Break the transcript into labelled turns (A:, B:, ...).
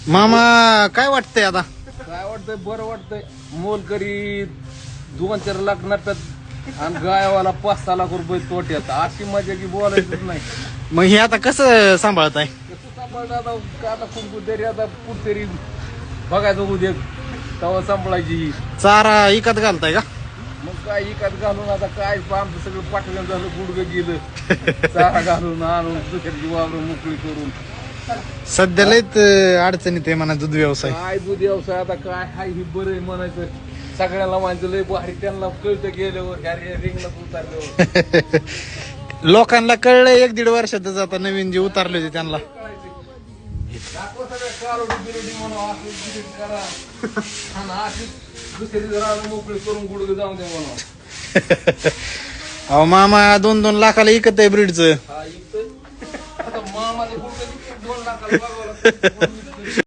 A: मामा काय वाटतंय आता?
B: काय वाटतंय? बरं वाटतंय. मोलकरी 2-4 लाख नफ्यात आणि गायवाला 5-6 लाख रुपये तोट्यात. अशी मजा की बोलायचंच नाही.
A: मग हे आता कसं सांभाळताय?
B: कसं सांभाळलं आता कुठतरी आता कुठतरी बघायचं उद्या तेव्हा सांभाळायची ही.
A: चारा इकत घालताय का?
B: मग काय इकत घालून आता काय आमचं सगळं पाठवून झालं, गुडगं गेलं. चारा घालून आणून दुसऱ्याची वावरं मोकळी करून.
A: सध्या लयच अडचणीत आहे म्हणा दूध व्यवसाय.
B: काय दूध व्यवसाय आता काय हाय ही बरं आहे म्हणायचं. सगळ्यांना माहिती लय भारी, त्यांना कळतं गेल्यावर ह्या रिंगला उतरल्यावर.
A: लोकांना कळलं 1-1.5 वर्षातच आता नवीन जे उतारले होते त्यांना.
B: दाखवा सगळ्या कारोडी बिरोडी म्हणून असं डिलीट करा आणि अशी दुसरी राहणं मोकळी करून गुडगं जाऊन दे म्हणून.
A: अहो मामा 2-2 लाखाला इकत आहे ब्रीडचं.
B: हा इथं आता मामाचं गुडगं 2 लाखाला बघावं लागतं.